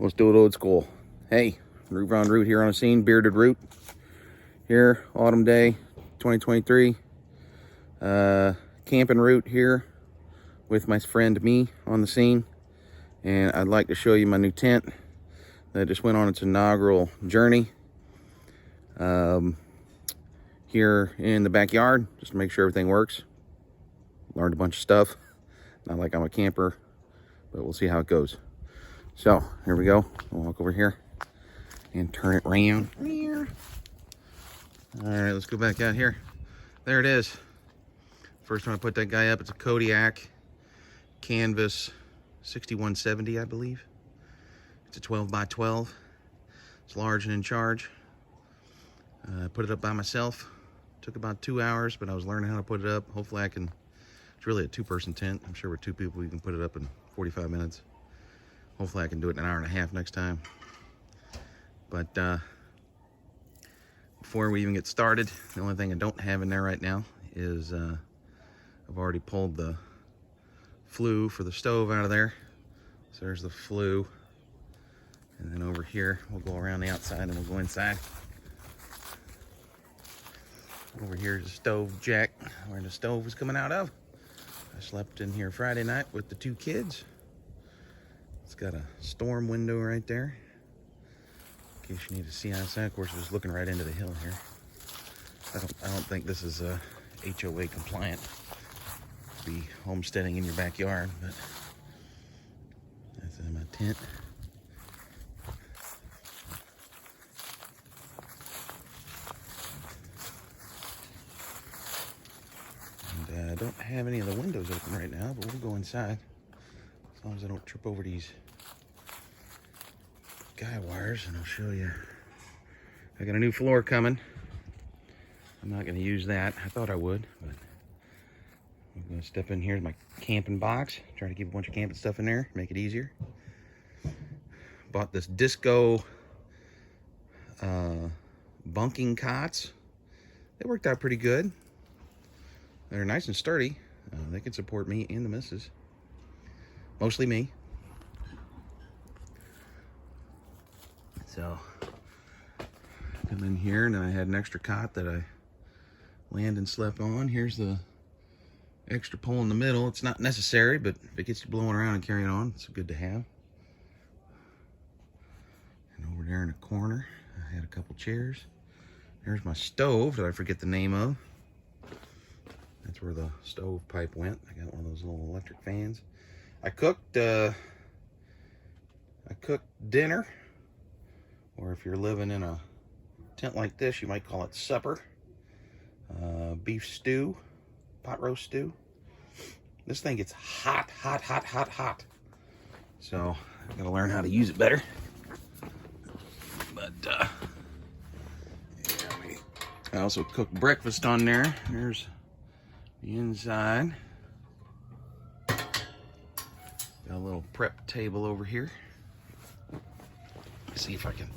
Let's do it old school. Hey, Root on Root here on the scene, Bearded Root. Here, autumn day, 2023. Camping Root here with my friend me on the scene. And I'd like to show you my new tent that just went on its inaugural journey. Here in the backyard, just to make sure everything works. Learned a bunch of stuff. Not like I'm a camper, but we'll see how it goes. So, here we go. I'll walk over here and turn it around. Alright, let's go back out here. There it is. First time I put that guy up, it's a Kodiak canvas 6170, I believe. It's a 12 by 12. It's large and in charge. Put it up by myself. Took about 2 hours, but I was learning how to put it up. Hopefully I can, it's really a two-person tent. I'm sure with two people you can put it up in 45 minutes. Hopefully I can do it in an hour and a half next time. But before we even get started, the only thing I don't have in there right now is I've already pulled the flue for the stove out of there. So there's the flue. And then over here, we'll go around the outside and we'll go inside. Over here is the stove jack where the stove was coming out of. I slept in here Friday night with the two kids. It's got a storm window right there, in case you need to see outside. Of course, it's looking right into the hill here. I don't think this is HOA compliant to be homesteading in your backyard, but that's in my tent. And I don't have any of the windows open right now, but we'll go inside. As long as I don't trip over these guy wires, and I'll show you. I got a new floor coming. I'm not going to use that. I thought I would, but I'm going to step in here to my camping box. Try to keep a bunch of camping stuff in there, make it easier. Bought this disco bunking cots. They worked out pretty good. They're nice and sturdy. They can support me and the missus. Mostly me. So, come in here, and I had an extra cot that I landed and slept on. Here's the extra pole in the middle. It's not necessary, but if it gets you blowing around and carrying on, it's good to have. And over there in the corner, I had a couple chairs. There's my stove that I forget the name of. That's where the stove pipe went. I got one of those little electric fans. I cooked dinner, or if you're living in a tent like this, you might call it supper. Beef stew, pot roast stew. This thing gets hot, hot, hot, hot, hot. So I gotta learn how to use it better. But yeah, I also cooked breakfast on there. There's the inside. Got a little prep table over here. Let's see if I can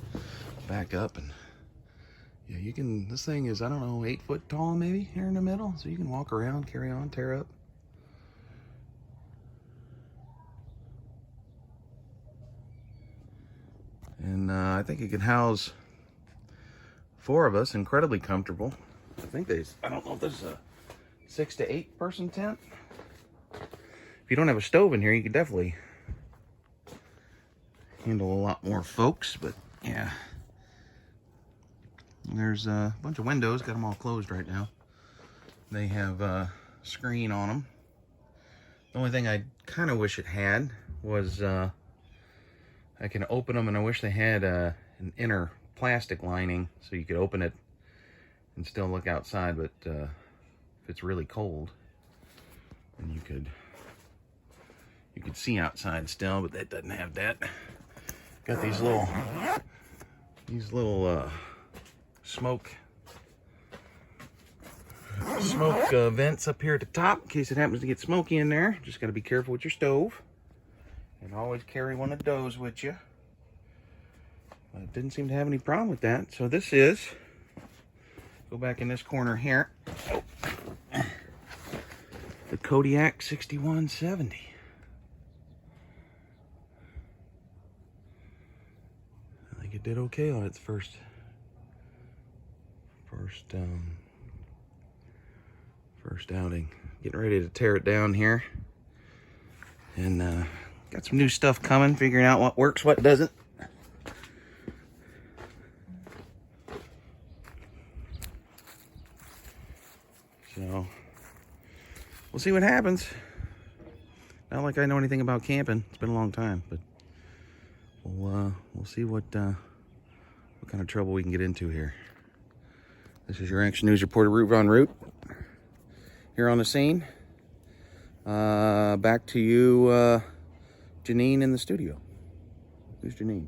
back up, and yeah, you can, this thing is, I don't know, 8 foot tall maybe here in the middle, so you can walk around, carry on, tear up. And I think it can house 4 of us, incredibly comfortable. I don't know if this is a 6 to 8 person tent. If you don't have a stove in here, you could definitely handle a lot more folks, but yeah. There's a bunch of windows, got them all closed right now. They have a screen on them. The only thing I kind of wish it had was I can open them, and I wish they had an inner plastic lining so you could open it and still look outside, but if it's really cold, then you could see outside still, but that doesn't have that. Got these little smoke vents up here at the top in case it happens to get smoky in there. Just got to be careful with your stove, and always carry one of those with you. It didn't seem to have any problem with that. So this is, go back in this corner here, the Kodiak 6170. think it did okay on its first outing. Getting ready to tear it down here. And got some new stuff coming, figuring out what works, what doesn't. So we'll see what happens. Not like I know anything about camping. It's been a long time, but we'll see what kind of trouble we can get into here. This is your Action News reporter, Root on Route, here on the scene. Back to you, Janine, in the studio. Who's Janine?